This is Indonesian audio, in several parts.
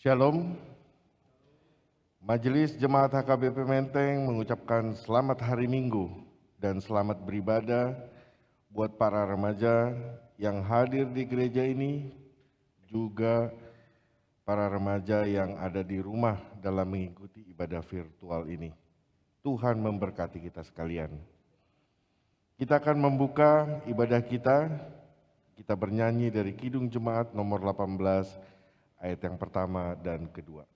Shalom, Majelis Jemaat HKBP Menteng mengucapkan selamat hari Minggu dan selamat beribadah buat para remaja yang hadir di gereja ini, juga para remaja yang ada di rumah dalam mengikuti ibadah virtual ini. Tuhan memberkati kita sekalian. Kita akan membuka ibadah kita bernyanyi dari Kidung Jemaat nomor 18, ayat yang pertama dan kedua.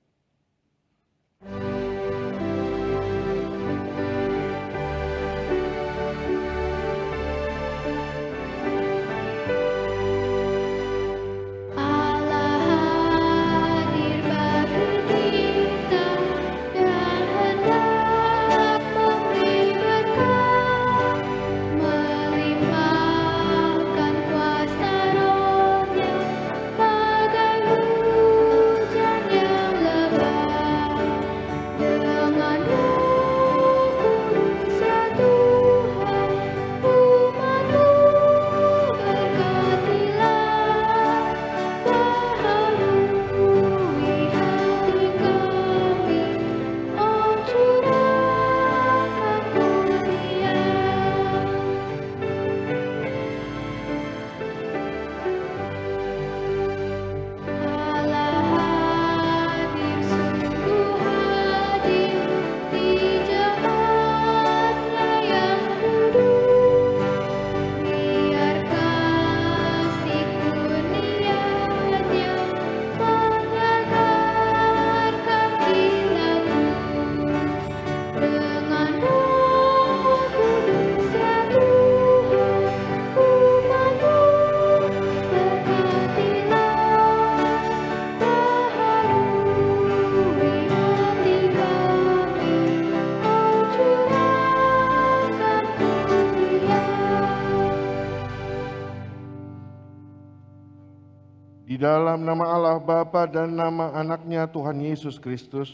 Di dalam nama Allah Bapa dan nama anaknya Tuhan Yesus Kristus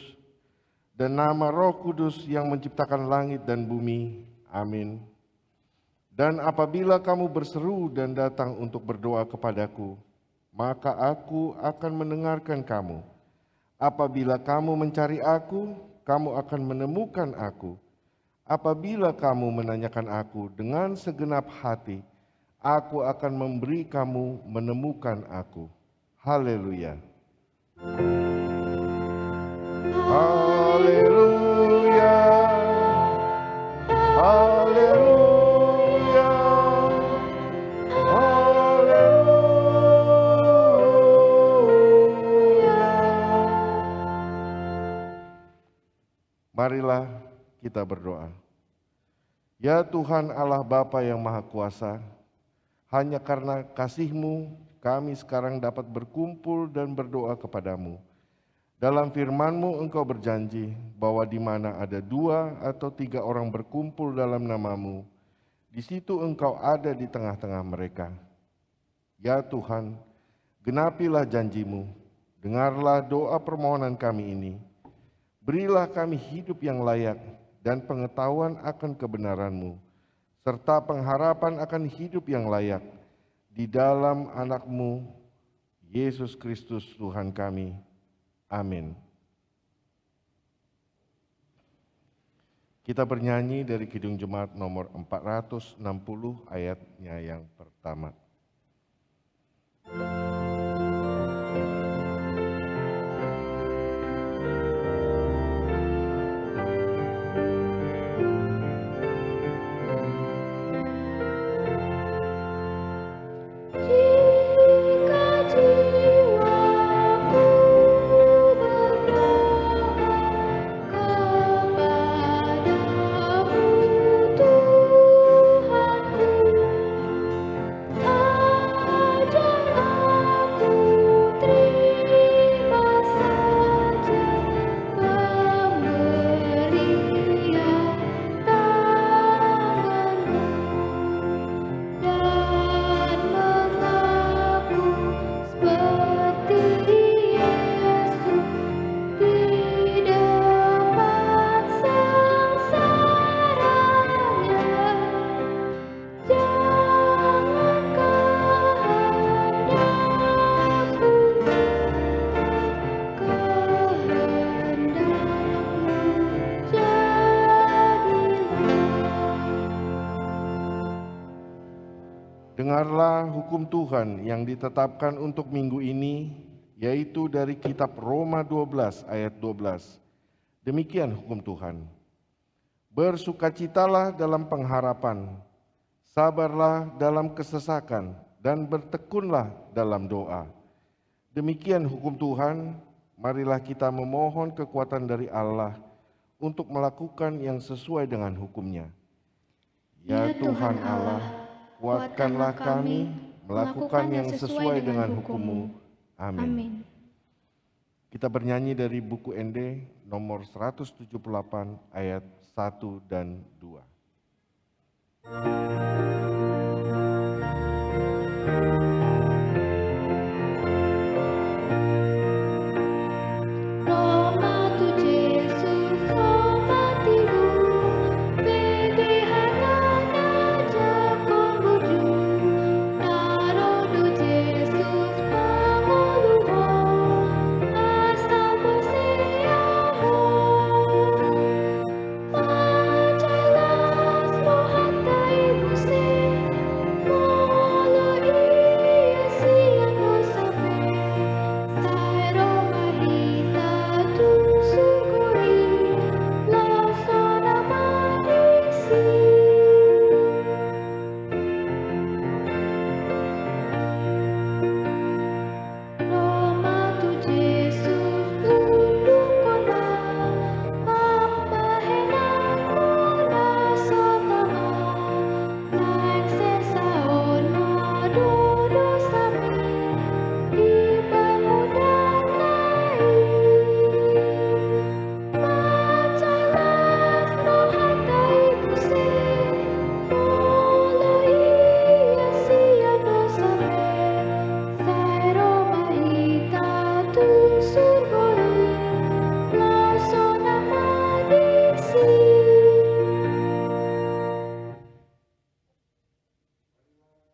dan nama Roh Kudus yang menciptakan langit dan bumi. Amin. Dan apabila kamu berseru dan datang untuk berdoa kepadaku, maka aku akan mendengarkan kamu. Apabila kamu mencari aku, kamu akan menemukan aku. Apabila kamu menanyakan aku dengan segenap hati, aku akan memberi kamu menemukan aku. Haleluya. Haleluya. Haleluya. Haleluya. Marilah kita berdoa. Ya Tuhan Allah Bapa yang Maha Kuasa, hanya karena kasih-Mu kami sekarang dapat berkumpul dan berdoa kepadamu. Dalam firman-Mu Engkau berjanji bahwa di mana ada 2 atau 3 orang berkumpul dalam nama-Mu, di situ Engkau ada di tengah-tengah mereka. Ya Tuhan, genapilah janji-Mu, dengarlah doa permohonan kami ini. Berilah kami hidup yang layak dan pengetahuan akan kebenaran-Mu, serta pengharapan akan hidup yang layak, di dalam anak-Mu, Yesus Kristus Tuhan kami. Amin. Kita bernyanyi dari Kidung Jemaat nomor 460 ayatnya yang pertama. Tuhanku, ajarlah Dengarlah hukum Tuhan yang ditetapkan untuk minggu ini, yaitu dari kitab Roma 12 ayat 12. Demikian hukum Tuhan. Bersukacitalah dalam pengharapan, sabarlah dalam kesesakan, dan bertekunlah dalam doa. Demikian hukum Tuhan, marilah kita memohon kekuatan dari Allah untuk melakukan yang sesuai dengan hukum-Nya. Ya Tuhan Allah, kuatkanlah kami melakukan yang sesuai dengan hukum-Mu. Amin. Kita bernyanyi dari buku ND nomor 178 ayat 1 dan 2.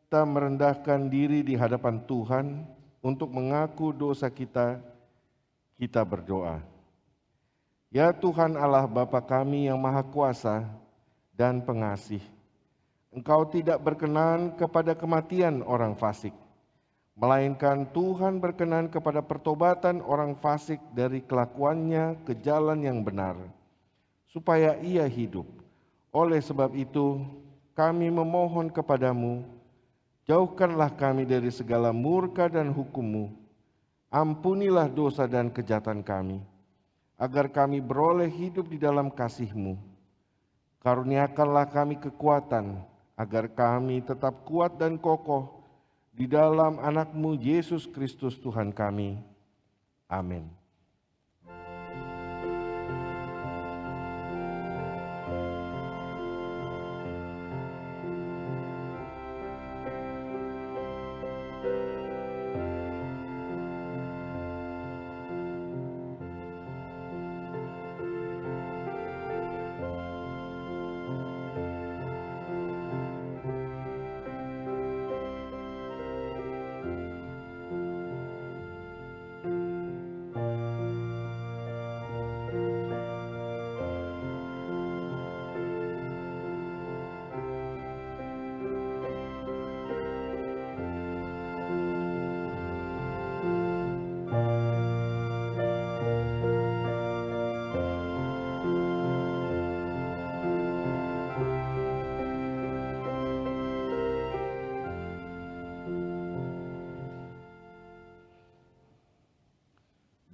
Kita merendahkan diri di hadapan Tuhan untuk mengaku dosa kita, kita berdoa. Ya Tuhan Allah Bapa kami yang Maha Kuasa dan Pengasih, Engkau tidak berkenan kepada kematian orang fasik, melainkan Tuhan berkenan kepada pertobatan orang fasik dari kelakuannya ke jalan yang benar, supaya ia hidup. Oleh sebab itu, kami memohon kepadamu, jauhkanlah kami dari segala murka dan hukum-Mu. Ampunilah dosa dan kejahatan kami, agar kami beroleh hidup di dalam kasih-Mu. Karuniakanlah kami kekuatan, agar kami tetap kuat dan kokoh di dalam anak-Mu Yesus Kristus Tuhan kami. Amin.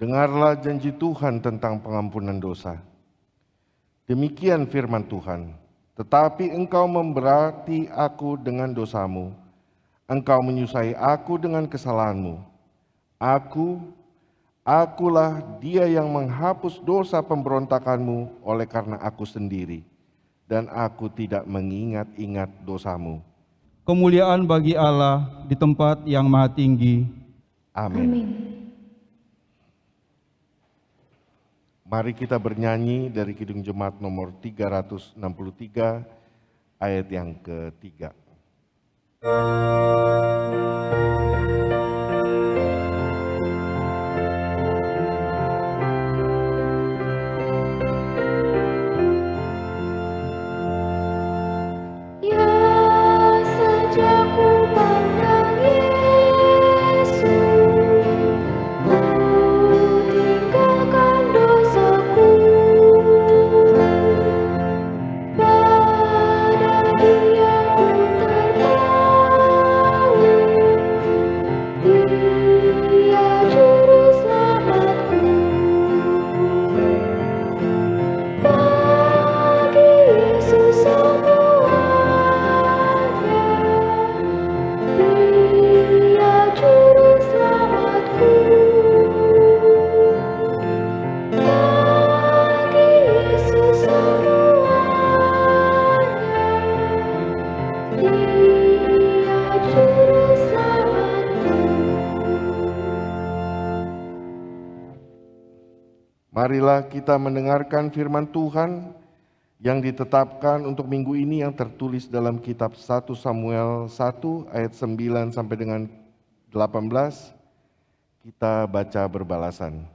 Dengarlah janji Tuhan tentang pengampunan dosa. Demikian firman Tuhan, tetapi engkau memberati aku dengan dosamu, engkau menyusahai aku dengan kesalahanmu. Akulah dia yang menghapus dosa pemberontakanmu oleh karena aku sendiri, dan aku tidak mengingat-ingat dosamu. Kemuliaan bagi Allah di tempat yang maha tinggi. Amin. Mari kita bernyanyi dari Kidung Jemaat nomor 363 ayat yang ketiga. Ya sejak ku Marilah kita mendengarkan firman Tuhan yang ditetapkan untuk minggu ini yang tertulis dalam kitab 1 Samuel 1 ayat 9 sampai dengan 18. Kita baca berbalasan.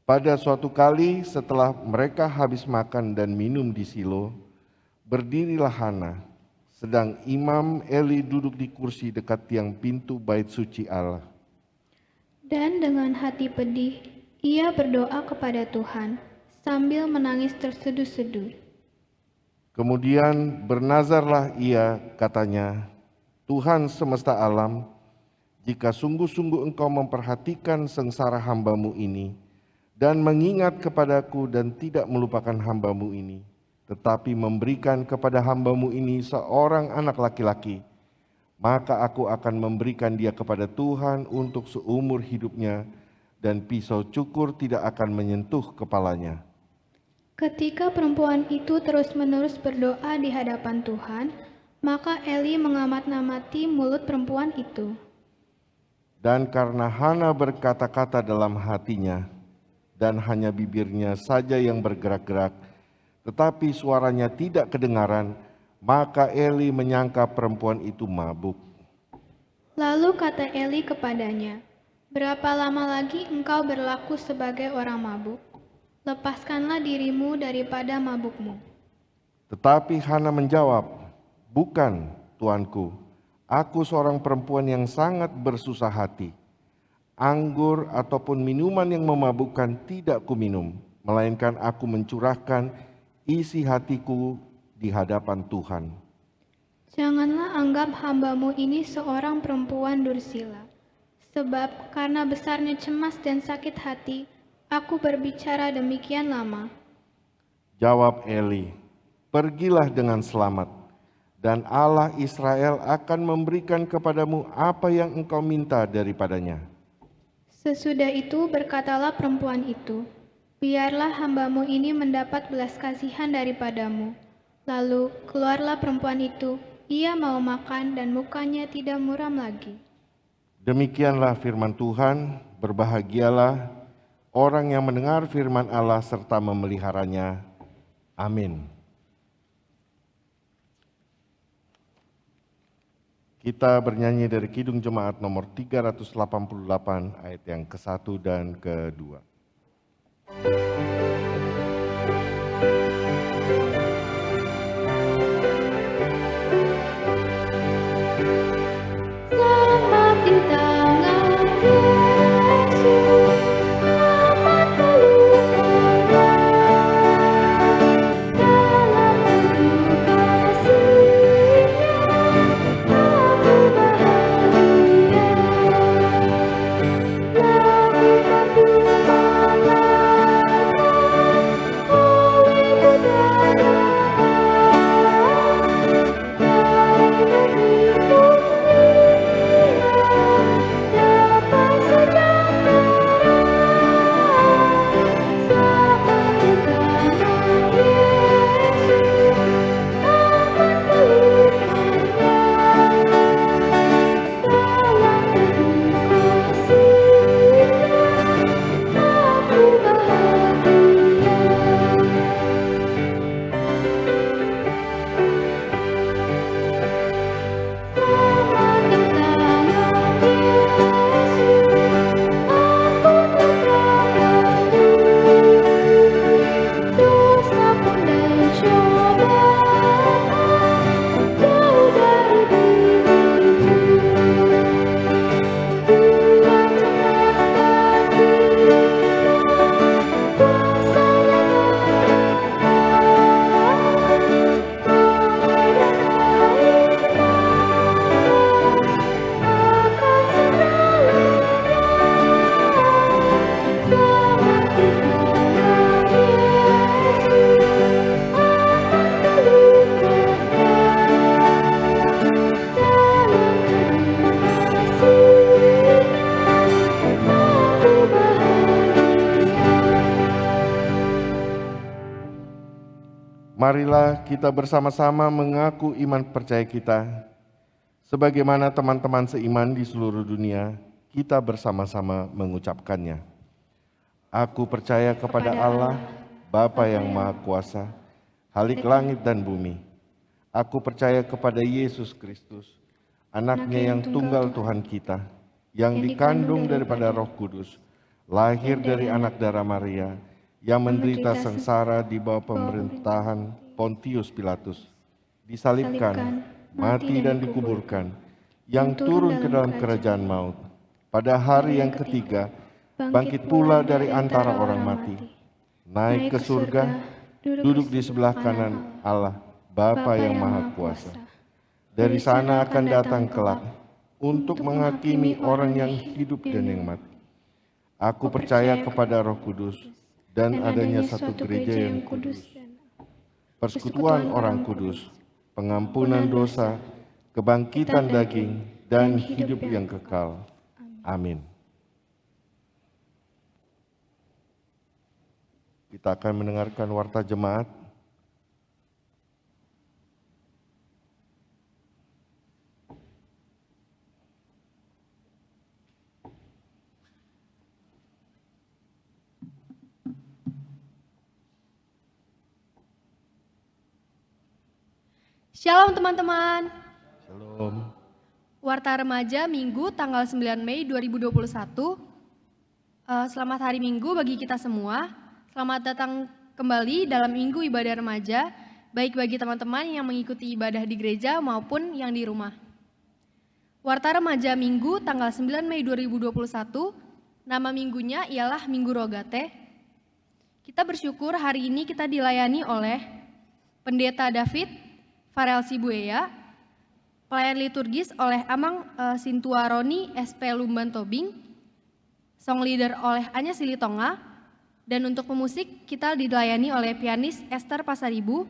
Pada suatu kali setelah mereka habis makan dan minum di Silo, berdirilah Hana, sedang Imam Eli duduk di kursi dekat tiang pintu bait suci Allah. Dan dengan hati pedih, ia berdoa kepada Tuhan sambil menangis terseduh-seduh. Kemudian bernazarlah ia, katanya, Tuhan semesta alam, jika sungguh-sungguh engkau memperhatikan sengsara hamba-Mu ini, dan mengingat kepadaku dan tidak melupakan hamba-Mu ini, tetapi memberikan kepada hamba-Mu ini seorang anak laki-laki, maka aku akan memberikan dia kepada Tuhan untuk seumur hidupnya, dan pisau cukur tidak akan menyentuh kepalanya. Ketika perempuan itu terus-menerus berdoa di hadapan Tuhan, maka Eli mengamat-namati mulut perempuan itu. Dan karena Hana berkata-kata dalam hatinya, dan hanya bibirnya saja yang bergerak-gerak, tetapi suaranya tidak kedengaran, maka Eli menyangka perempuan itu mabuk. Lalu kata Eli kepadanya, "Berapa lama lagi engkau berlaku sebagai orang mabuk? Lepaskanlah dirimu daripada mabukmu." Tetapi Hana menjawab, "Bukan, tuanku, aku seorang perempuan yang sangat bersusah hati. Anggur ataupun minuman yang memabukkan tidak kuminum, melainkan aku mencurahkan isi hatiku di hadapan Tuhan." Janganlah anggap hamba-Mu ini seorang perempuan dursila, sebab karena besarnya cemas dan sakit hati, aku berbicara demikian lama. Jawab Eli, "Pergilah dengan selamat, dan Allah Israel akan memberikan kepadamu apa yang engkau minta daripadanya." Sesudah itu berkatalah perempuan itu, "Biarlah hamba-Mu ini mendapat belas kasihan daripadamu." Lalu keluarlah perempuan itu, ia mau makan dan mukanya tidak muram lagi. Demikianlah firman Tuhan, berbahagialah orang yang mendengar firman Allah serta memeliharanya. Amin. Kita bernyanyi dari Kidung Jemaat nomor 388 ayat yang ke-1 dan ke-2. Selamat di tangan Yesus, aman peluknya, dalam penuh kasih-Nya, aku bahagia. Langit dan bumi oleh budaya, dari negeri dapat sejahtera. Selamat di tangan Yesus, aman peluknya, dalam penuh kasih-Nya, aku bahagia. Selamat di tangan Yesus, aku putra-Mu, dosa pun dan cobaan jauh dari diriku. Tuhan cerdas dan bijak, kuasa-Nya damai dan akan segera lenyap. Selamat di tangan Yesus, aman peluknya, dalam penuh kasih-Nya, aku bahagia. Marilah kita bersama-sama mengaku iman percaya kita. Sebagaimana teman-teman seiman di seluruh dunia, kita bersama-sama mengucapkannya. Aku percaya kepada Allah, Bapa yang Maha Kuasa, Khalik langit dan bumi. Aku percaya kepada Yesus Kristus, Anaknya yang tunggal Tuhan kita, yang dikandung daripada Roh Kudus, lahir dari anak darah Maria, yang menderita sengsara di bawah pemerintahan Pontius Pilatus, disalibkan, mati dan dikuburkan, yang turun ke dalam kerajaan maut. Pada hari yang ketiga, bangkit pula dari antara orang mati, naik ke surga, duduk di sebelah kanan Allah, Bapa yang Maha Kuasa. Dari sana akan datang kelak untuk menghakimi orang yang hidup dan yang mati. Aku percaya kepada Roh Kudus dan adanya satu gereja yang kudus, persekutuan orang kudus, pengampunan dosa, kebangkitan daging, dan hidup yang kekal. Amin. Kita akan mendengarkan warta jemaat. Shalom teman-teman. Shalom. Warta Remaja Minggu tanggal 9 Mei 2021. Selamat hari Minggu bagi kita semua. Selamat datang kembali dalam Minggu Ibadah Remaja, baik bagi teman-teman yang mengikuti ibadah di gereja maupun yang di rumah. Warta Remaja Minggu tanggal 9 Mei 2021, nama minggunya ialah Minggu Rogate. Kita bersyukur hari ini kita dilayani oleh Pendeta David Farel Sibueya, pelayan liturgis oleh Amang Sintuaroni SP Lumban Tobing, song leader oleh Anya Silitonga, dan untuk pemusik kita dilayani oleh pianis Esther Pasaribu,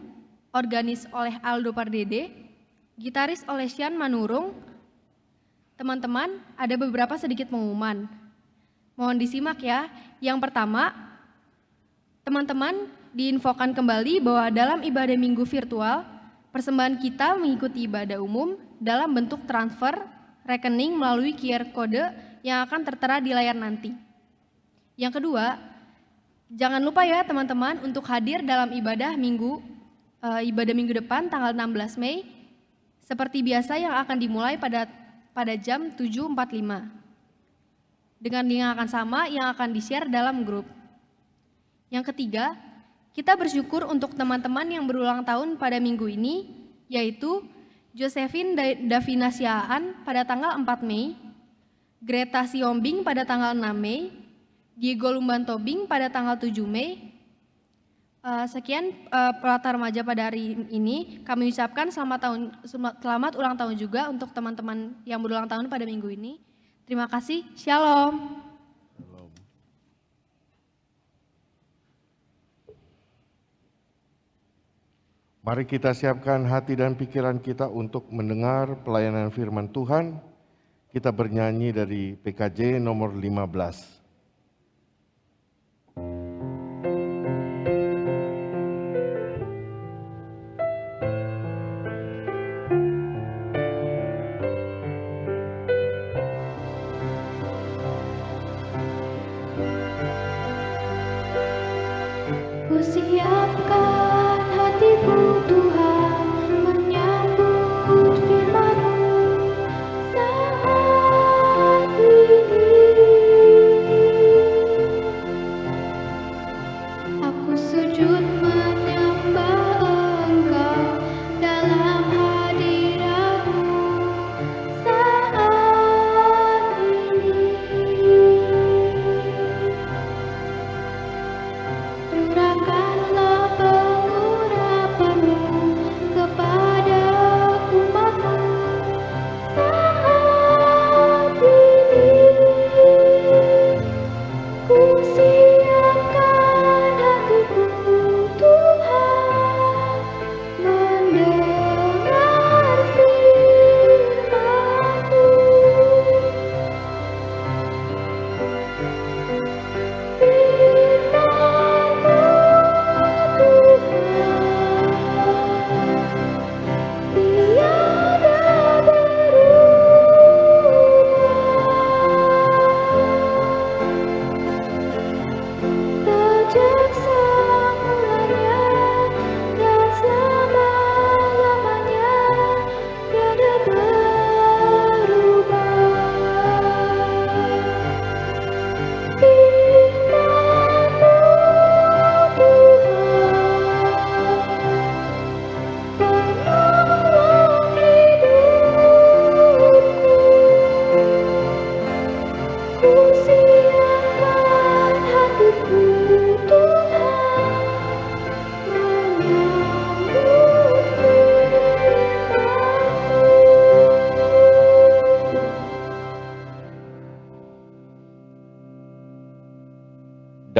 organis oleh Aldo Pardede, gitaris oleh Sian Manurung. Teman-teman, ada beberapa sedikit pengumuman. Mohon disimak ya. Yang pertama, teman-teman diinfokan kembali bahwa dalam ibadah minggu virtual, persembahan kita mengikuti ibadah umum dalam bentuk transfer rekening melalui QR Code yang akan tertera di layar nanti. Yang kedua, jangan lupa ya teman-teman untuk hadir dalam ibadah minggu depan tanggal 16 Mei seperti biasa yang akan dimulai pada jam 7.45 dengan link yang akan sama yang akan di-share dalam grup. Yang ketiga, kita bersyukur untuk teman-teman yang berulang tahun pada minggu ini, yaitu Josephine Davina Siaan pada tanggal 4 Mei, Greta Siombing pada tanggal 6 Mei, Diego Lumban Tobing pada tanggal 7 Mei. Sekian Warta Remaja pada hari ini. Kami ucapkan selamat ulang tahun juga untuk teman-teman yang berulang tahun pada minggu ini. Terima kasih. Shalom. Mari kita siapkan hati dan pikiran kita untuk mendengar pelayanan firman Tuhan. Kita bernyanyi dari PKJ nomor 15. Kusiapkan hatiku Tuhan menyambut firman-Mu saat ini.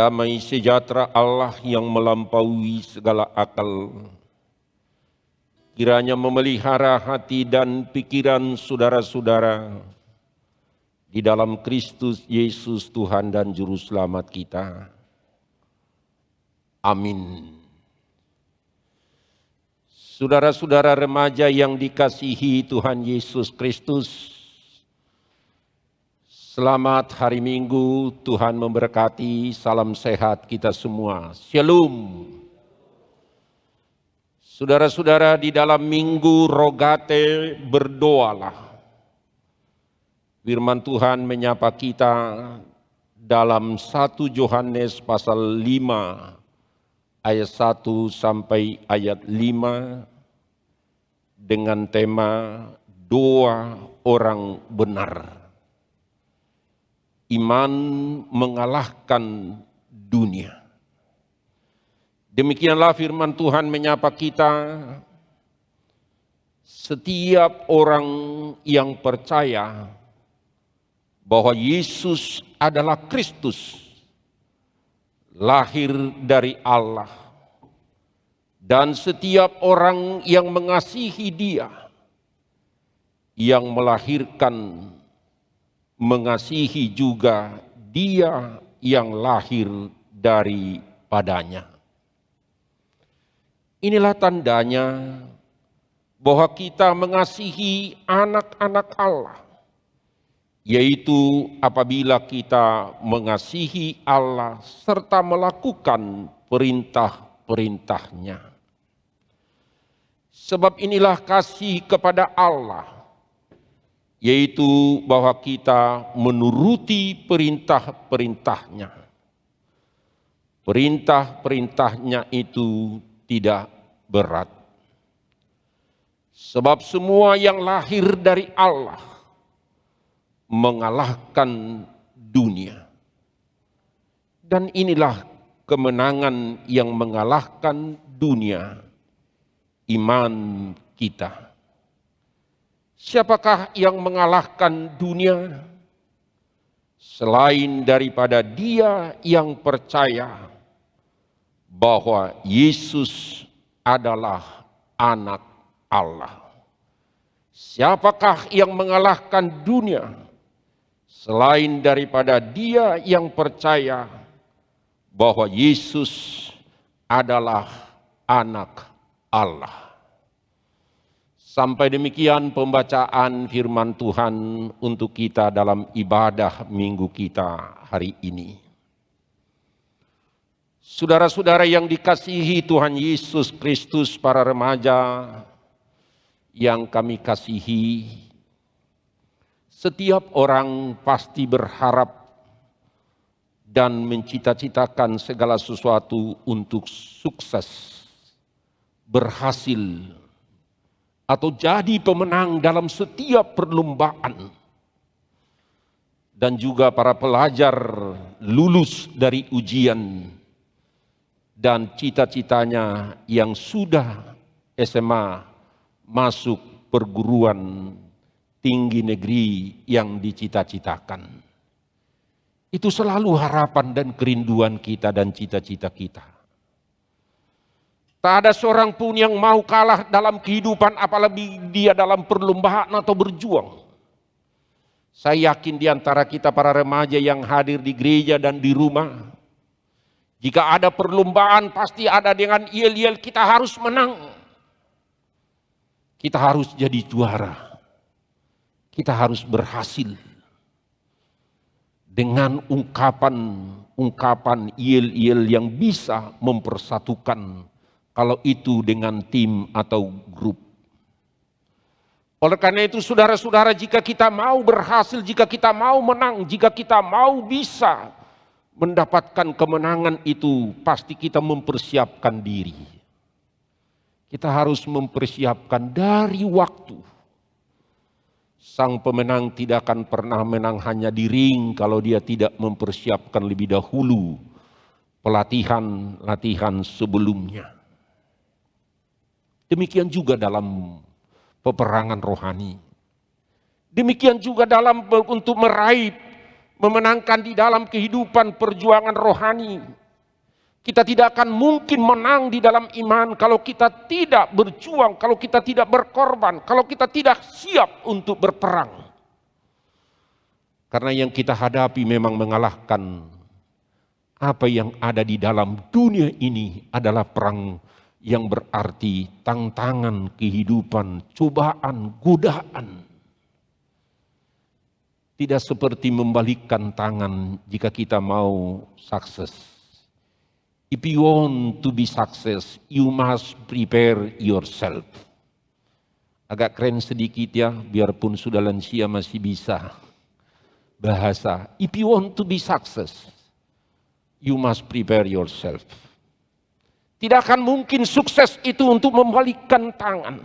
damai sejahtera Allah yang melampaui segala akal, kiranya memelihara hati dan pikiran saudara-saudara di dalam Kristus Yesus Tuhan dan Juru Selamat kita. Amin. Saudara-saudara remaja yang dikasihi Tuhan Yesus Kristus, selamat hari Minggu, Tuhan memberkati, salam sehat kita semua. Shalom. Saudara-saudara, di dalam Minggu Rogate berdoalah. Firman Tuhan menyapa kita dalam 1 Yohanes pasal 5 ayat 1 sampai ayat 5 dengan tema doa orang benar. Iman mengalahkan dunia. Demikianlah firman Tuhan menyapa kita. Setiap orang yang percaya bahwa Yesus adalah Kristus, lahir dari Allah, dan setiap orang yang mengasihi Dia, yang melahirkan, mengasihi juga Dia yang lahir daripadanya. Inilah tandanya bahwa kita mengasihi anak-anak Allah, yaitu apabila kita mengasihi Allah serta melakukan perintah-perintahnya. Sebab inilah kasih kepada Allah, yaitu bahwa kita menuruti perintah-perintahnya. Perintah-perintahnya itu tidak berat. Sebab semua yang lahir dari Allah mengalahkan dunia. Dan inilah kemenangan yang mengalahkan dunia, iman kita. Siapakah yang mengalahkan dunia? Selain daripada dia yang percaya bahwa Yesus adalah anak Allah. Siapakah yang mengalahkan dunia? Selain daripada dia yang percaya bahwa Yesus adalah anak Allah. Sampai demikian pembacaan firman Tuhan untuk kita dalam ibadah minggu kita hari ini. Saudara-saudara yang dikasihi Tuhan Yesus Kristus, para remaja yang kami kasihi, setiap orang pasti berharap dan mencita-citakan segala sesuatu untuk sukses, berhasil, atau jadi pemenang dalam setiap perlombaan. Dan juga para pelajar lulus dari ujian dan cita-citanya yang sudah SMA masuk perguruan tinggi negeri yang dicita-citakan. Itu selalu harapan dan kerinduan kita dan cita-cita kita. Tak ada seorang pun yang mau kalah dalam kehidupan, apalagi dia dalam perlombaan atau berjuang. Saya yakin di antara kita para remaja yang hadir di gereja dan di rumah, jika ada perlombaan pasti ada dengan yel-yel kita harus menang. Kita harus jadi juara. Kita harus berhasil. Dengan ungkapan yel-yel yang bisa mempersatukan, kalau itu dengan tim atau grup. Oleh karena itu saudara-saudara, jika kita mau berhasil, jika kita mau menang, jika kita mau bisa mendapatkan kemenangan itu, pasti kita mempersiapkan diri. Kita harus mempersiapkan dari waktu. Sang pemenang tidak akan pernah menang hanya di ring kalau dia tidak mempersiapkan lebih dahulu pelatihan-latihan sebelumnya. Demikian juga dalam peperangan rohani. Demikian juga dalam untuk meraih memenangkan di dalam kehidupan perjuangan rohani. Kita tidak akan mungkin menang di dalam iman kalau kita tidak berjuang, kalau kita tidak berkorban, kalau kita tidak siap untuk berperang. Karena yang kita hadapi memang mengalahkan apa yang ada di dalam dunia ini adalah perang yang berarti tantangan kehidupan, cobaan, godaan. Tidak seperti membalikkan tangan jika kita mau sukses. If you want to be success, you must prepare yourself. Agak keren sedikit ya, biarpun sudah lansia masih bisa bahasa. If you want to be success, you must prepare yourself. Tidak akan mungkin sukses itu untuk membalikkan tangan.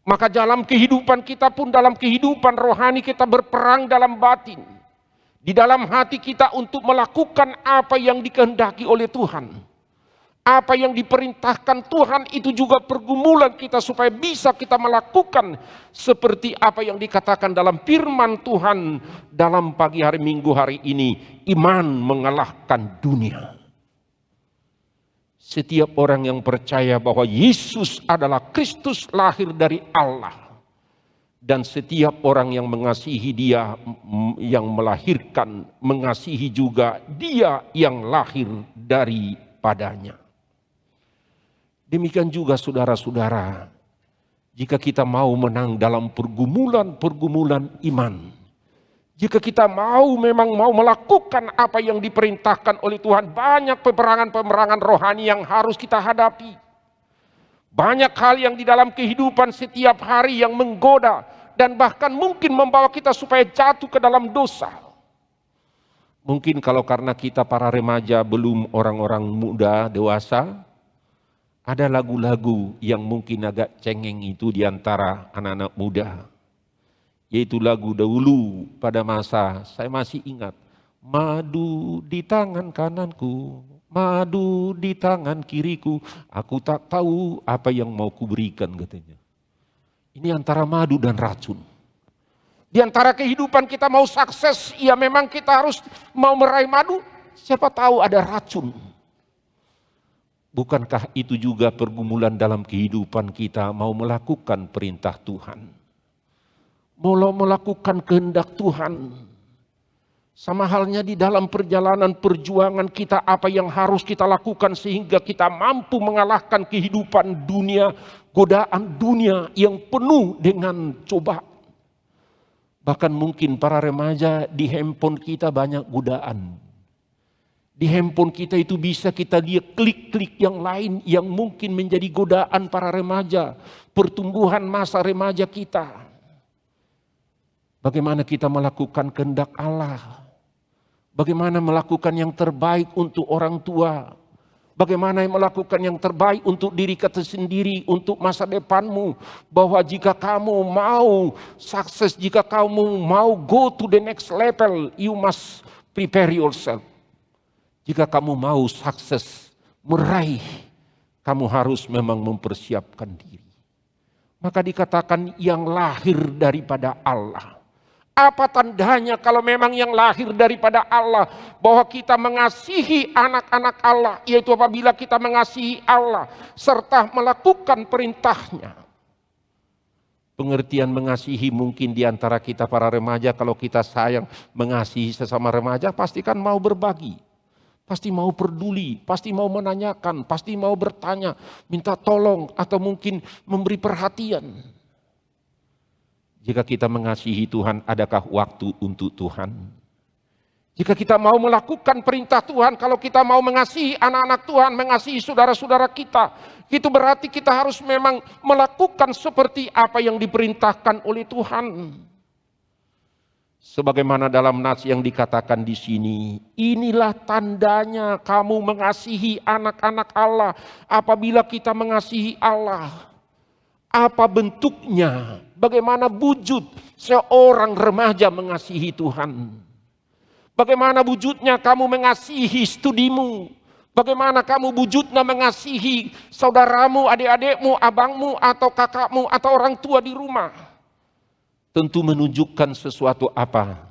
Maka dalam kehidupan kita pun, dalam kehidupan rohani kita berperang dalam batin. Di dalam hati kita untuk melakukan apa yang dikehendaki oleh Tuhan. Apa yang diperintahkan Tuhan itu juga pergumulan kita supaya bisa kita melakukan seperti apa yang dikatakan dalam firman Tuhan dalam pagi hari Minggu hari ini. Iman mengalahkan dunia. Setiap orang yang percaya bahwa Yesus adalah Kristus lahir dari Allah. Dan setiap orang yang mengasihi Dia yang melahirkan, mengasihi juga Dia yang lahir daripadanya. Demikian juga saudara-saudara, jika kita mau menang dalam pergumulan-pergumulan iman, jika kita memang mau melakukan apa yang diperintahkan oleh Tuhan, banyak peperangan-peperangan rohani yang harus kita hadapi. Banyak hal yang di dalam kehidupan setiap hari yang menggoda dan bahkan mungkin membawa kita supaya jatuh ke dalam dosa. Mungkin kalau karena kita para remaja belum orang-orang muda dewasa, ada lagu-lagu yang mungkin agak cengeng itu di antara anak-anak muda. Yaitu lagu dahulu pada masa saya masih ingat. Madu di tangan kananku, madu di tangan kiriku, aku tak tahu apa yang mau kuberikan katanya. Ini antara madu dan racun. Di antara kehidupan kita mau sukses, ya memang kita harus mau meraih madu, siapa tahu ada racun. Bukankah itu juga pergumulan dalam kehidupan kita mau melakukan perintah Tuhan? Mau melakukan kehendak Tuhan. Sama halnya di dalam perjalanan perjuangan kita, apa yang harus kita lakukan sehingga kita mampu mengalahkan kehidupan dunia, godaan dunia yang penuh dengan cobaan. Bahkan mungkin para remaja di handphone kita banyak godaan. Di handphone kita itu bisa kita lihat klik-klik yang lain yang mungkin menjadi godaan para remaja, pertumbuhan masa remaja kita. Bagaimana kita melakukan kehendak Allah? Bagaimana melakukan yang terbaik untuk orang tua? Bagaimana melakukan yang terbaik untuk diri kita sendiri, untuk masa depanmu? Bahwa jika kamu mau sukses, jika kamu mau go to the next level, you must prepare yourself. Jika kamu mau sukses, meraih, kamu harus memang mempersiapkan diri. Maka dikatakan yang lahir daripada Allah. Apa tandanya kalau memang yang lahir daripada Allah, bahwa kita mengasihi anak-anak Allah, yaitu apabila kita mengasihi Allah serta melakukan perintahnya. Pengertian mengasihi mungkin di antara kita para remaja, kalau kita sayang mengasihi sesama remaja, pasti kan mau berbagi. Pasti mau peduli, pasti mau menanyakan, pasti mau bertanya, minta tolong atau mungkin memberi perhatian. Jika kita mengasihi Tuhan, adakah waktu untuk Tuhan? Jika kita mau melakukan perintah Tuhan, kalau kita mau mengasihi anak-anak Tuhan, mengasihi saudara-saudara kita, itu berarti kita harus memang melakukan seperti apa yang diperintahkan oleh Tuhan. Sebagaimana dalam nas yang dikatakan di sini, inilah tandanya kamu mengasihi anak-anak Allah apabila kita mengasihi Allah. Apa bentuknya? Bagaimana wujud seorang remaja mengasihi Tuhan? Bagaimana wujudnya kamu mengasihi studimu? Bagaimana kamu wujudnya mengasihi saudaramu, adik-adikmu, abangmu, atau kakakmu, atau orang tua di rumah? Tentu menunjukkan sesuatu apa?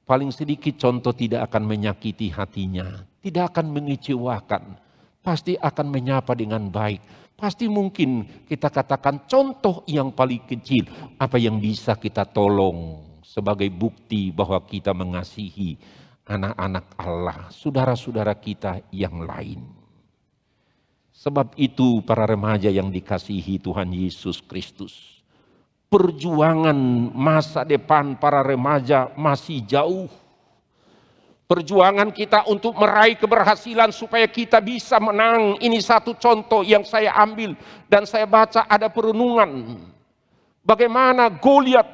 paling sedikit contoh tidak akan menyakiti hatinya, tidak akan mengecewakan, pasti akan menyapa dengan baik. Pasti mungkin kita katakan contoh yang paling kecil, apa yang bisa kita tolong sebagai bukti bahwa kita mengasihi anak-anak Allah, saudara-saudara kita yang lain. Sebab itu para remaja yang dikasihi Tuhan Yesus Kristus, perjuangan masa depan para remaja masih jauh. Perjuangan kita untuk meraih keberhasilan supaya kita bisa menang. Ini satu contoh yang saya ambil dan saya baca ada perenungan. Bagaimana Goliat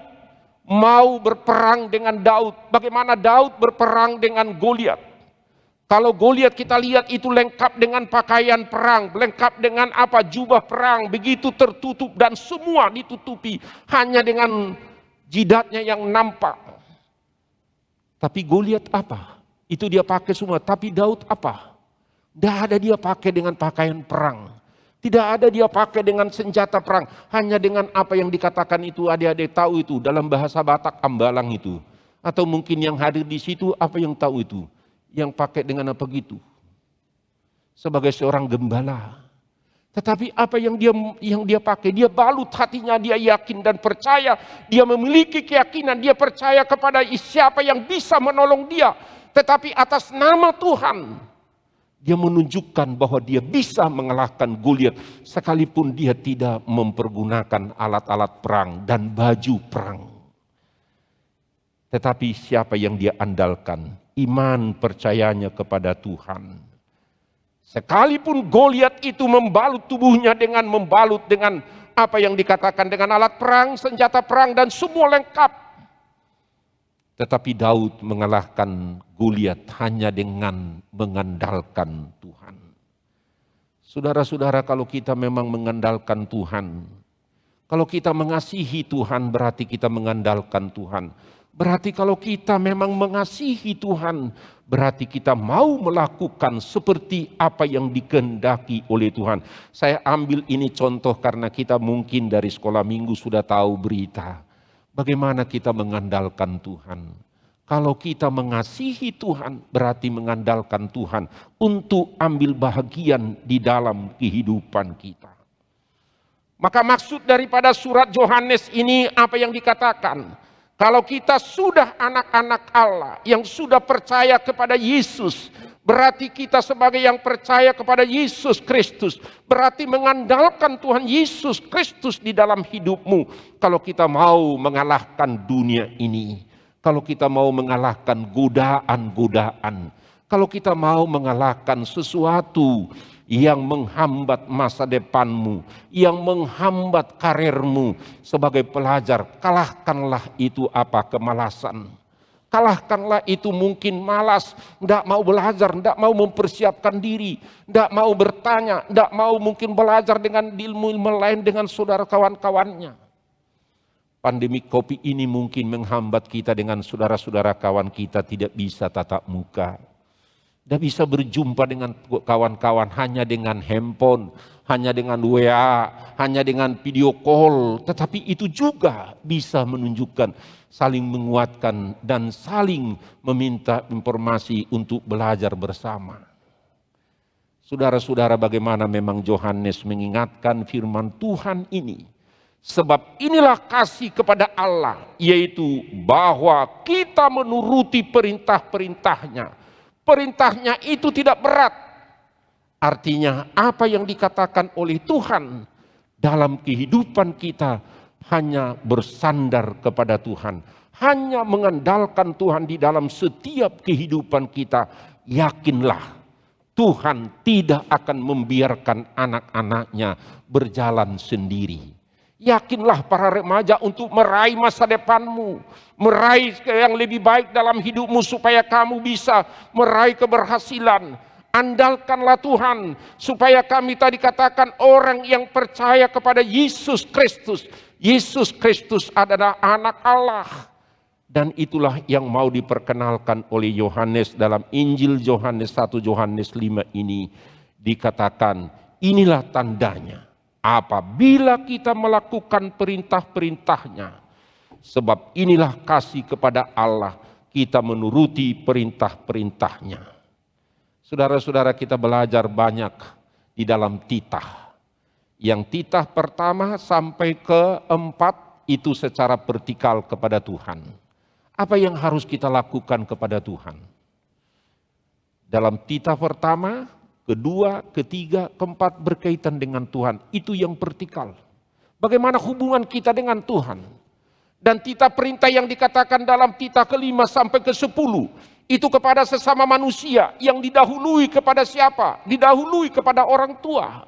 mau berperang dengan Daud. Bagaimana Daud berperang dengan Goliat. Kalau Goliat kita lihat itu lengkap dengan pakaian perang. Lengkap dengan jubah perang. Begitu tertutup dan semua ditutupi. Hanya dengan jidatnya yang nampak. Tapi Goliat apa? Itu dia pakai semua, tapi Daud apa? Tidak ada dia pakai dengan pakaian perang. Tidak ada dia pakai dengan senjata perang. Hanya dengan apa yang dikatakan itu, adik-adik tahu itu dalam bahasa Batak ambalang itu. Atau mungkin yang hadir di situ apa yang tahu itu? Yang pakai dengan apa gitu? Sebagai seorang gembala. Tetapi apa yang dia pakai, dia balut hatinya, dia yakin dan percaya. Dia memiliki keyakinan, dia percaya kepada siapa yang bisa menolong dia. Tetapi atas nama Tuhan, dia menunjukkan bahwa dia bisa mengalahkan Goliat sekalipun dia tidak mempergunakan alat-alat perang dan baju perang. Tetapi siapa yang dia andalkan? Iman percayanya kepada Tuhan. Sekalipun Goliat itu membalut tubuhnya dengan apa yang dikatakan dengan alat perang, senjata perang dan semua lengkap. Tetapi Daud mengalahkan Goliat hanya dengan mengandalkan Tuhan. Saudara-saudara, kalau kita memang mengandalkan Tuhan, kalau kita mengasihi Tuhan berarti kita mengandalkan Tuhan. Berarti kalau kita memang mengasihi Tuhan, berarti kita mau melakukan seperti apa yang dikehendaki oleh Tuhan. Saya ambil ini contoh karena kita mungkin dari sekolah minggu sudah tahu berita. Bagaimana kita mengandalkan Tuhan? Kalau kita mengasihi Tuhan, berarti mengandalkan Tuhan untuk ambil bahagian di dalam kehidupan kita. Maka maksud daripada surat Yohanes ini apa yang dikatakan? Kalau kita sudah anak-anak Allah yang sudah percaya kepada Yesus, berarti kita sebagai yang percaya kepada Yesus Kristus, berarti mengandalkan Tuhan Yesus Kristus di dalam hidupmu. Kalau kita mau mengalahkan dunia ini, kalau kita mau mengalahkan godaan-godaan, kalau kita mau mengalahkan sesuatu yang menghambat masa depanmu, yang menghambat karirmu sebagai pelajar, kalahkanlah itu kemalasan. Kalahkanlah itu mungkin malas, tidak mau belajar, tidak mau mempersiapkan diri, tidak mau bertanya, tidak mau mungkin belajar dengan ilmu-ilmu lain dengan saudara kawan-kawannya. Pandemi COVID ini mungkin menghambat kita dengan saudara-saudara kawan kita tidak bisa tatap muka. Tidak bisa berjumpa dengan kawan-kawan hanya dengan handphone, hanya dengan WA, hanya dengan video call. Tetapi itu juga bisa menunjukkan saling menguatkan dan saling meminta informasi untuk belajar bersama. Saudara-saudara, bagaimana memang Yohanes mengingatkan firman Tuhan ini. Sebab inilah kasih kepada Allah, yaitu bahwa kita menuruti perintah-perintahnya. Perintahnya itu tidak berat. Artinya apa yang dikatakan oleh Tuhan dalam kehidupan kita hanya bersandar kepada Tuhan. Hanya mengandalkan Tuhan di dalam setiap kehidupan kita. Yakinlah Tuhan tidak akan membiarkan anak-anaknya berjalan sendiri. Yakinlah para remaja untuk meraih masa depanmu. Meraih yang lebih baik dalam hidupmu supaya kamu bisa meraih keberhasilan. Andalkanlah Tuhan supaya kami tadi katakan orang yang percaya kepada Yesus Kristus. Yesus Kristus adalah anak Allah. Dan itulah yang mau diperkenalkan oleh Yohanes dalam Injil Yohanes 1 Yohanes 5 ini. Dikatakan inilah tandanya. Apabila kita melakukan perintah-perintahnya, sebab inilah kasih kepada Allah, kita menuruti perintah-perintahnya. Saudara-saudara, kita belajar banyak di dalam titah. Yang titah pertama sampai keempat itu secara vertikal kepada Tuhan. Apa yang harus kita lakukan kepada Tuhan? Dalam titah pertama, kedua, ketiga, keempat berkaitan dengan Tuhan. Itu yang vertikal. Bagaimana hubungan kita dengan Tuhan? Dan titah perintah yang dikatakan dalam titah kelima sampai ke-10 itu kepada sesama manusia yang didahului kepada siapa? Didahului kepada orang tua.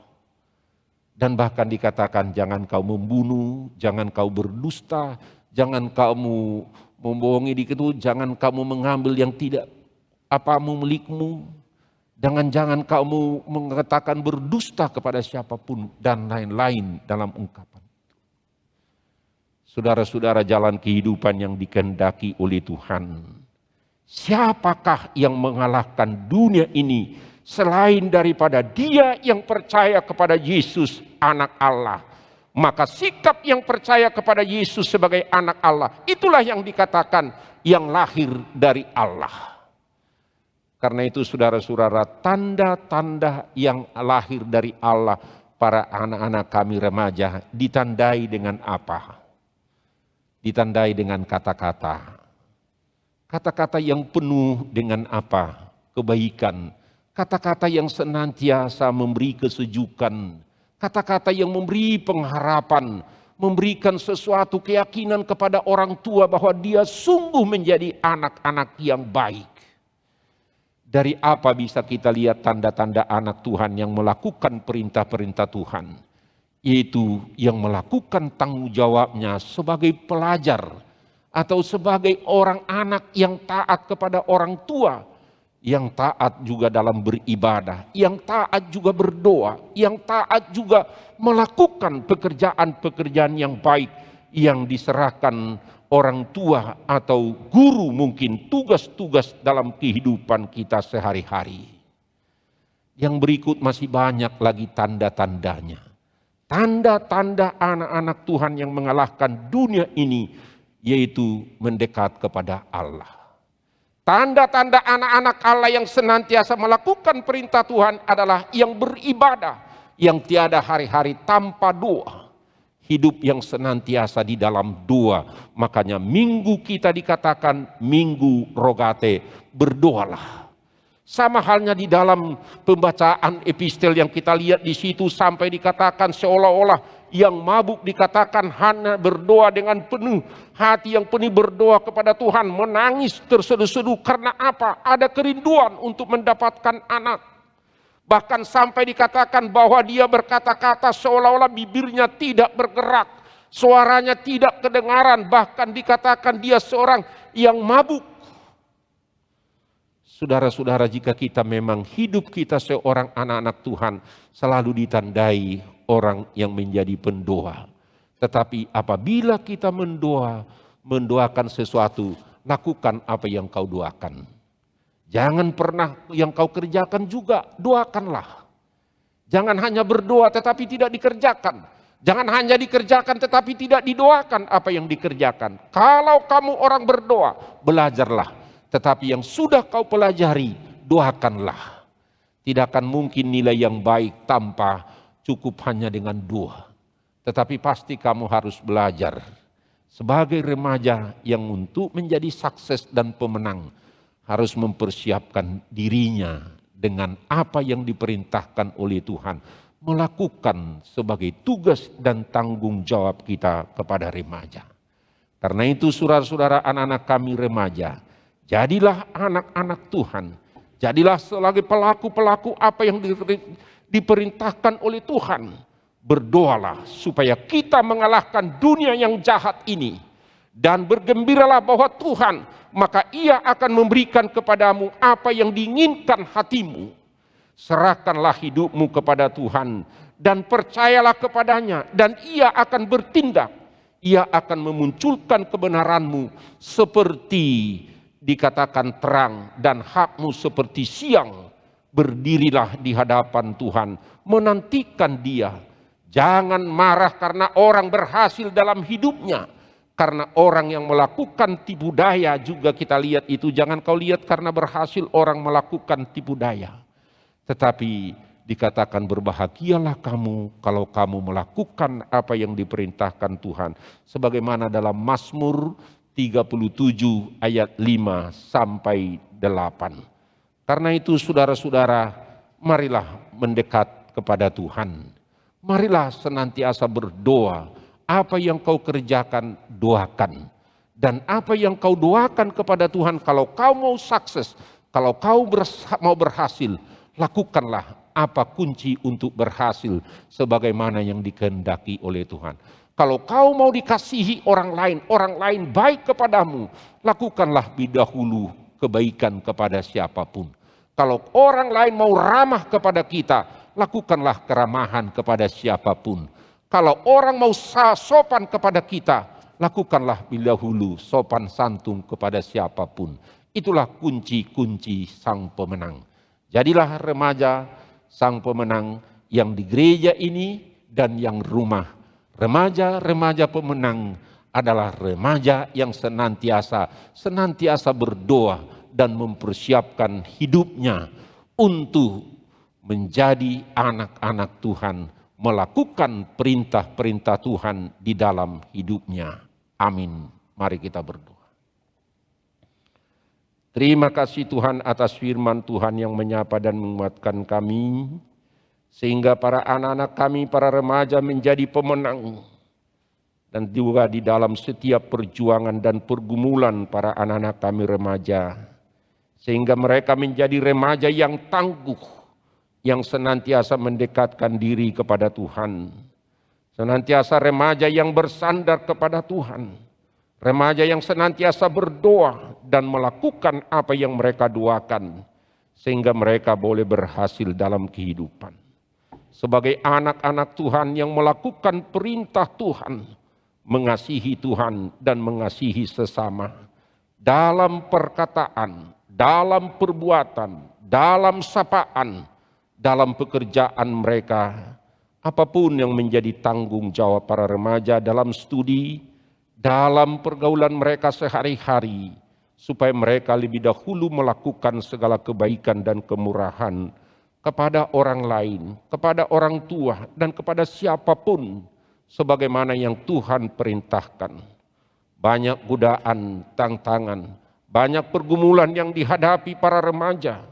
Dan bahkan dikatakan jangan kau membunuh, jangan kau berdusta, jangan kamu membohongi dikit, jangan kamu mengambil yang tidak milikmu, jangan kamu mengatakan berdusta kepada siapapun dan lain-lain dalam ungkapan. Saudara-saudara, jalan kehidupan yang dikehendaki oleh Tuhan. Siapakah yang mengalahkan dunia ini selain daripada dia yang percaya kepada Yesus anak Allah? Maka sikap yang percaya kepada Yesus sebagai anak Allah, itulah yang dikatakan yang lahir dari Allah. Karena itu saudara-saudara, tanda-tanda yang lahir dari Allah para anak-anak kami remaja ditandai dengan apa? Ditandai dengan kata-kata. Kata-kata yang penuh dengan apa? Kebaikan. Kata-kata yang senantiasa memberi kesejukan. Kata-kata yang memberi pengharapan. Memberikan sesuatu keyakinan kepada orang tua bahwa dia sungguh menjadi anak-anak yang baik. Dari apa bisa kita lihat tanda-tanda anak Tuhan yang melakukan perintah-perintah Tuhan? Yaitu yang melakukan tanggung jawabnya sebagai pelajar atau sebagai orang anak yang taat kepada orang tua, yang taat juga dalam beribadah, yang taat juga berdoa, yang taat juga melakukan pekerjaan-pekerjaan yang baik yang diserahkan orang tua atau guru, mungkin tugas-tugas dalam kehidupan kita sehari-hari. Yang berikut masih banyak lagi tanda-tandanya. Tanda-tanda anak-anak Tuhan yang mengalahkan dunia ini, yaitu mendekat kepada Allah. Tanda-tanda anak-anak Allah yang senantiasa melakukan perintah Tuhan adalah yang beribadah, yang tiada hari-hari tanpa doa. Hidup yang senantiasa di dalam doa. Makanya minggu kita dikatakan minggu rogate, berdoalah. Sama halnya di dalam pembacaan epistel yang kita lihat di situ sampai dikatakan seolah-olah yang mabuk dikatakan hanya berdoa dengan penuh hati yang penuh berdoa kepada Tuhan, menangis terseduh-seduh karena apa? Ada kerinduan untuk mendapatkan anak. Bahkan sampai dikatakan bahwa dia berkata-kata seolah-olah bibirnya tidak bergerak, suaranya tidak kedengaran, bahkan dikatakan dia seorang yang mabuk. Saudara-saudara, jika kita memang hidup kita seorang anak-anak Tuhan selalu ditandai orang yang menjadi pendoa. Tetapi apabila kita mendoakan sesuatu, lakukan apa yang kau doakan. Jangan pernah yang kau kerjakan juga, doakanlah. Jangan hanya berdoa tetapi tidak dikerjakan. Jangan hanya dikerjakan tetapi tidak didoakan apa yang dikerjakan. Kalau kamu orang berdoa, belajarlah. Tetapi yang sudah kau pelajari, doakanlah. Tidak akan mungkin nilai yang baik tanpa cukup hanya dengan doa. Tetapi pasti kamu harus belajar. Sebagai remaja yang untuk menjadi sukses dan pemenang, harus mempersiapkan dirinya dengan apa yang diperintahkan oleh Tuhan. Melakukan sebagai tugas dan tanggung jawab kita kepada remaja. Karena itu saudara-saudara anak-anak kami remaja, jadilah anak-anak Tuhan. Jadilah sebagai pelaku-pelaku apa yang diperintahkan oleh Tuhan. Berdoalah supaya kita mengalahkan dunia yang jahat ini. Dan bergembiralah bahwa Tuhan, maka Ia akan memberikan kepadamu apa yang diinginkan hatimu. Serahkanlah hidupmu kepada Tuhan dan percayalah kepadanya. Dan Ia akan bertindak. Ia akan memunculkan kebenaranmu seperti dikatakan terang dan hakmu seperti siang. Berdirilah di hadapan Tuhan, menantikan Dia. Jangan marah karena orang berhasil dalam hidupnya. Karena orang yang melakukan tipu daya juga kita lihat itu, jangan kau lihat karena berhasil orang melakukan tipu daya. Tetapi dikatakan berbahagialah kamu kalau kamu melakukan apa yang diperintahkan Tuhan. Sebagaimana dalam Mazmur 37 ayat 5 sampai 8. Karena itu saudara-saudara, marilah mendekat kepada Tuhan. Marilah senantiasa berdoa. Apa yang kau kerjakan, doakan. Dan apa yang kau doakan kepada Tuhan, kalau kau mau sukses, kalau kau mau berhasil, lakukanlah apa kunci untuk berhasil sebagaimana yang dikehendaki oleh Tuhan. Kalau kau mau dikasihi orang lain baik kepadamu, lakukanlah lebih dahulu kebaikan kepada siapapun. Kalau orang lain mau ramah kepada kita, lakukanlah keramahan kepada siapapun. Kalau orang mau sopan kepada kita, lakukanlah lebih dahulu sopan santun kepada siapapun. Itulah kunci-kunci sang pemenang. Jadilah remaja sang pemenang yang di gereja ini dan yang rumah. Remaja-remaja pemenang adalah remaja yang senantiasa berdoa dan mempersiapkan hidupnya untuk menjadi anak-anak Tuhan, melakukan perintah-perintah Tuhan di dalam hidupnya. Amin. Mari kita berdoa. Terima kasih Tuhan atas firman Tuhan yang menyapa dan menguatkan kami, sehingga para anak-anak kami, para remaja menjadi pemenang. Dan juga di dalam setiap perjuangan dan pergumulan para anak-anak kami remaja, sehingga mereka menjadi remaja yang tangguh, yang senantiasa mendekatkan diri kepada Tuhan. Senantiasa remaja yang bersandar kepada Tuhan. Remaja yang senantiasa berdoa dan melakukan apa yang mereka doakan, sehingga mereka boleh berhasil dalam kehidupan. Sebagai anak-anak Tuhan yang melakukan perintah Tuhan, mengasihi Tuhan dan mengasihi sesama, dalam perkataan, dalam perbuatan, dalam sapaan, dalam pekerjaan mereka, apapun yang menjadi tanggung jawab para remaja dalam studi, dalam pergaulan mereka sehari-hari, supaya mereka lebih dahulu melakukan segala kebaikan dan kemurahan kepada orang lain, kepada orang tua, dan kepada siapapun, sebagaimana yang Tuhan perintahkan. Banyak godaan, tantangan, banyak pergumulan yang dihadapi para remaja,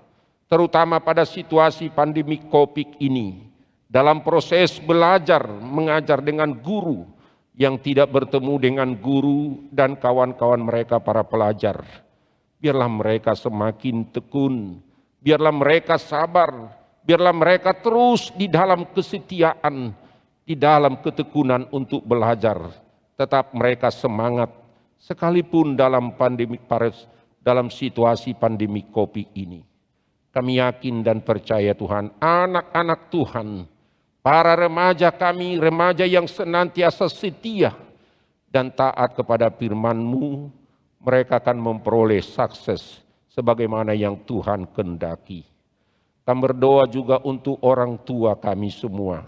terutama pada situasi pandemi COVID ini, dalam proses belajar mengajar dengan guru yang tidak bertemu dengan guru dan kawan-kawan mereka para pelajar. Biarlah mereka semakin tekun, biarlah mereka sabar, biarlah mereka terus di dalam kesetiaan, di dalam ketekunan untuk belajar. Tetap mereka semangat sekalipun dalam dalam situasi pandemi COVID ini. Kami yakin dan percaya Tuhan, anak-anak Tuhan, para remaja kami, remaja yang senantiasa setia dan taat kepada firman-Mu, mereka akan memperoleh sukses sebagaimana yang Tuhan kehendaki. Kami berdoa juga untuk orang tua kami semua.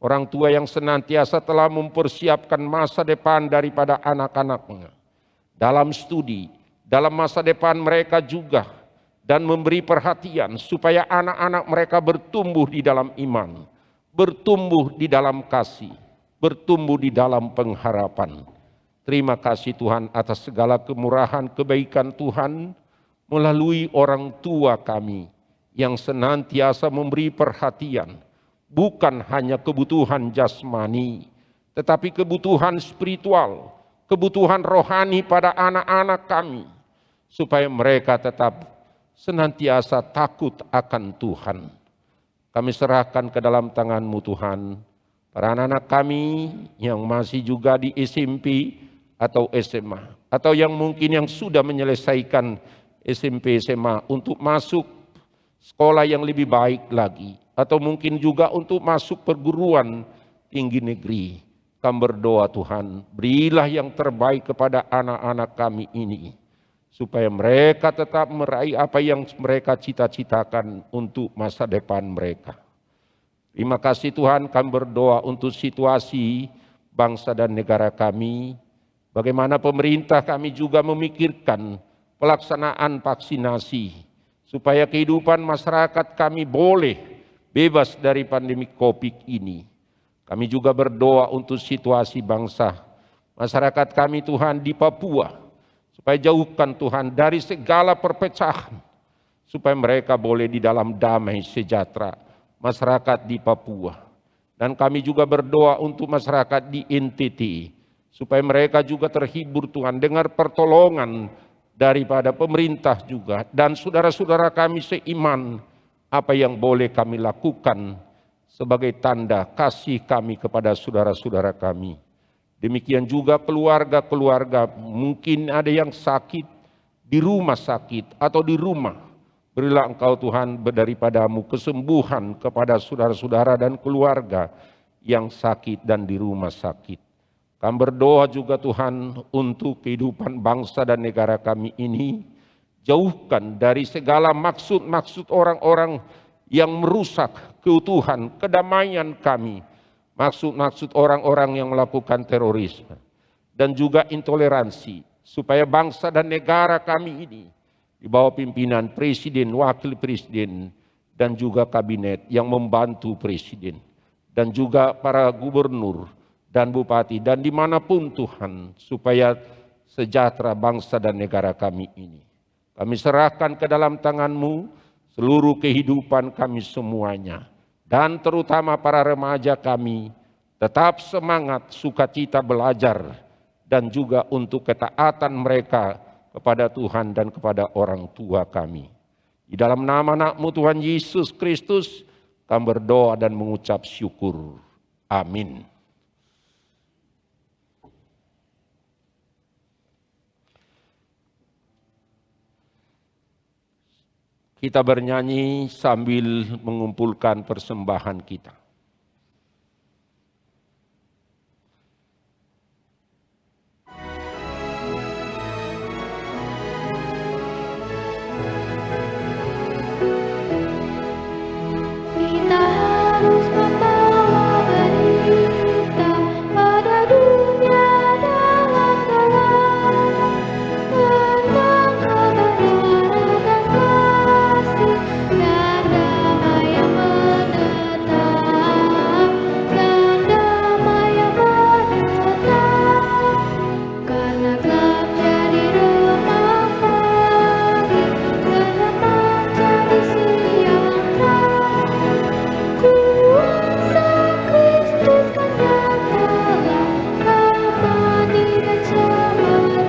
Orang tua yang senantiasa telah mempersiapkan masa depan daripada anak-anaknya. Dalam studi, dalam masa depan mereka juga. Dan memberi perhatian supaya anak-anak mereka bertumbuh di dalam iman. Bertumbuh di dalam kasih, bertumbuh di dalam pengharapan. Terima kasih Tuhan atas segala kemurahan kebaikan Tuhan melalui orang tua kami yang senantiasa memberi perhatian, bukan hanya kebutuhan jasmani, tetapi kebutuhan spiritual, kebutuhan rohani pada anak-anak kami, supaya mereka tetap senantiasa takut akan Tuhan. Kami serahkan ke dalam tangan-Mu Tuhan, para anak-anak kami yang masih juga di SMP atau SMA, atau yang mungkin yang sudah menyelesaikan SMP, SMA untuk masuk sekolah yang lebih baik lagi, atau mungkin juga untuk masuk perguruan tinggi negeri. Kami berdoa Tuhan, berilah yang terbaik kepada anak-anak kami ini, supaya mereka tetap meraih apa yang mereka cita-citakan untuk masa depan mereka. Terima kasih Tuhan, kami berdoa untuk situasi bangsa dan negara kami Bagaimana pemerintah kami juga memikirkan pelaksanaan vaksinasi, supaya kehidupan masyarakat kami boleh bebas dari pandemi COVID ini. Kami juga berdoa untuk situasi bangsa, masyarakat kami Tuhan di Papua, supaya jauhkan Tuhan dari segala perpecahan, supaya mereka boleh di dalam damai sejahtera, masyarakat di Papua. Dan kami juga berdoa untuk masyarakat di NTT, supaya mereka juga terhibur Tuhan, dengar pertolongan daripada pemerintah juga, dan saudara-saudara kami seiman, apa yang boleh kami lakukan sebagai tanda kasih kami kepada saudara-saudara kami. Demikian juga keluarga-keluarga, mungkin ada yang sakit di rumah sakit atau di rumah. Berilah Engkau Tuhan daripadamu kesembuhan kepada saudara-saudara dan keluarga yang sakit dan di rumah sakit. Kami berdoa juga Tuhan untuk kehidupan bangsa dan negara kami ini. Jauhkan dari segala maksud-maksud orang-orang yang merusak keutuhan, kedamaian kami. Maksud-maksud orang-orang yang melakukan terorisme. Dan juga intoleransi. Supaya bangsa dan negara kami ini di bawah pimpinan Presiden, Wakil Presiden, dan juga Kabinet yang membantu Presiden. Dan juga para gubernur dan bupati, dan dimanapun Tuhan, supaya sejahtera bangsa dan negara kami ini. Kami serahkan ke dalam tangan-Mu seluruh kehidupan kami semuanya, dan terutama para remaja kami, tetap semangat, sukacita belajar, dan juga untuk ketaatan mereka kepada Tuhan dan kepada orang tua kami. Di dalam nama anak-Mu Tuhan Yesus Kristus, kami berdoa dan mengucap syukur. Amin. Kita bernyanyi sambil mengumpulkan persembahan kita. Kita harus membawa berita pada dunia dalam-dalam tentang kebenaran dan kasih dan damai yang menetap, dan damai yang menetap. Karena gelap jadi remang pagi, dan remang jadi siang. Kuasa Kristus kan nyatalah, ramani dan cemerlang.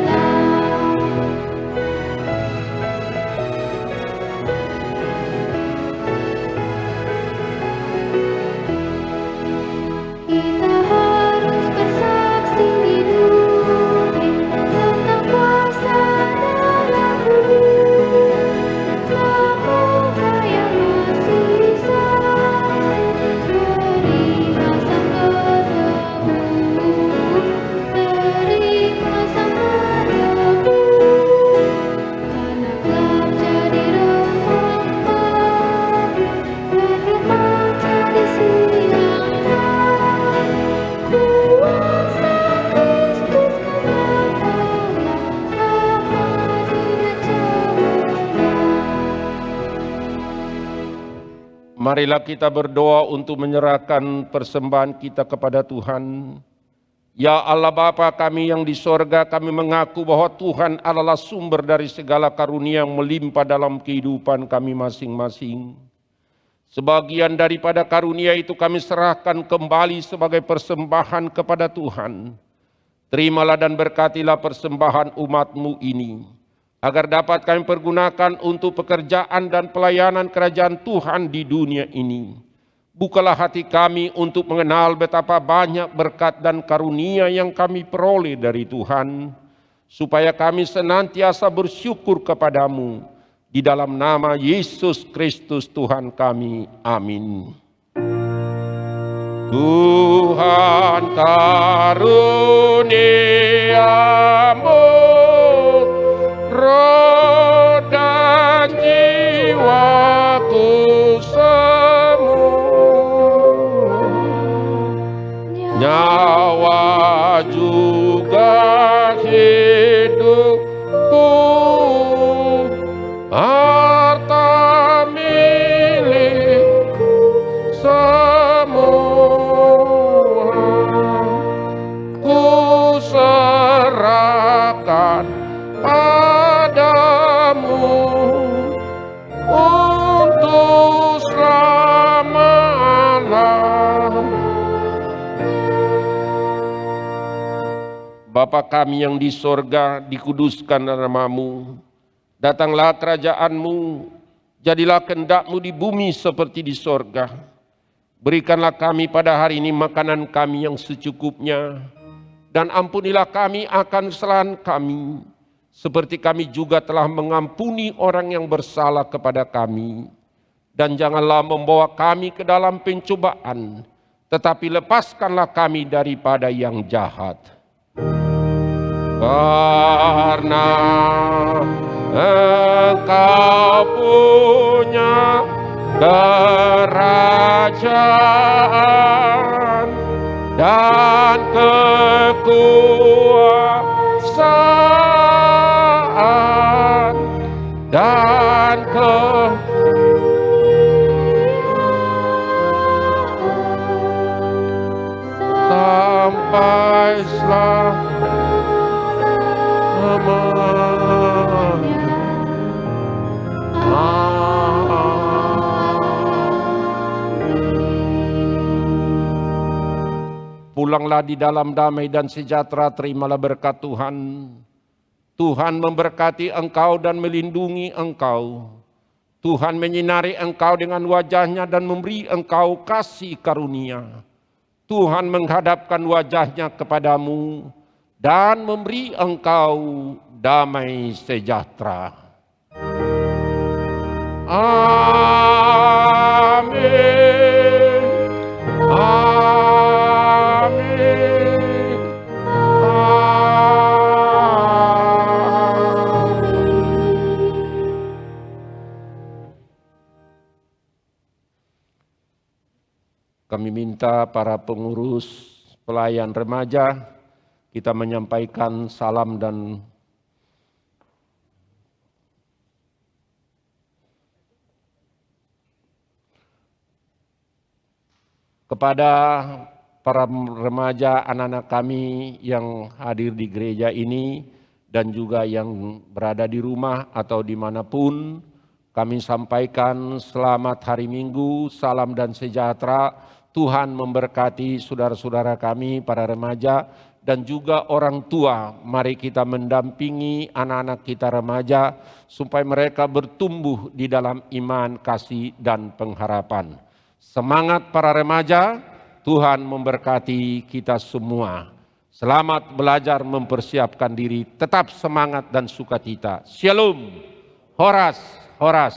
Kita harus bersaksi di dunia tentang kuasa dalam bumi. Semoga yang masih sakit terima sang penebus, terima sang penebus. Karena gelap jadi remang pagi, dan remang jadi siang. Kuasa Kristus kan nyatalah, ramani dan cemerlang. Marilah kita berdoa untuk menyerahkan persembahan kita kepada Tuhan. Ya Allah Bapa kami yang di sorga, kami mengaku bahwa Tuhan adalah sumber dari segala karunia yang melimpah dalam kehidupan kami masing-masing. Sebagian daripada karunia itu kami serahkan kembali sebagai persembahan kepada Tuhan. Terimalah dan berkatilah persembahan umat-Mu ini, agar dapat kami pergunakan untuk pekerjaan dan pelayanan kerajaan Tuhan di dunia ini. Bukalah hati kami untuk mengenal betapa banyak berkat dan karunia yang kami peroleh dari Tuhan, supaya kami senantiasa bersyukur kepadamu. Di dalam nama Yesus Kristus Tuhan kami. Amin. Tuhan karuniamu roh dan jiwaku semua, nyawa juga persembahkan padamu untuk selama-lamanya. Bapa kami yang di sorga, dikuduskan namamu. Datanglah kerajaanmu, jadilah kehendak-mu di bumi seperti di sorga. Berikanlah kami pada hari ini makanan kami yang secukupnya, dan ampunilah kami akan kesalahan kami, seperti kami juga telah mengampuni orang yang bersalah kepada kami. Dan janganlah membawa kami ke dalam pencobaan, tetapi lepaskanlah kami daripada yang jahat. Karena Engkau punya kerajaan dan kekuasaan dan sampai Pulanglah di dalam damai dan sejahtera, terimalah berkat Tuhan. Tuhan memberkati engkau dan melindungi engkau. Tuhan menyinari engkau dengan wajahnya dan memberi engkau kasih karunia. Tuhan menghadapkan wajahnya kepadamu dan memberi engkau damai sejahtera. Amin. Amin. Kami minta para pengurus pelayan remaja, kita menyampaikan salam dan kepada para remaja anak-anak kami yang hadir di gereja ini dan juga yang berada di rumah atau dimanapun, kami sampaikan selamat hari Minggu, salam dan sejahtera. Tuhan memberkati saudara-saudara kami, para remaja, dan juga orang tua. Mari kita mendampingi anak-anak kita remaja, supaya mereka bertumbuh di dalam iman, kasih, dan pengharapan. Semangat para remaja, Tuhan memberkati kita semua. Selamat belajar mempersiapkan diri, tetap semangat dan sukacita. Shalom, horas, horas.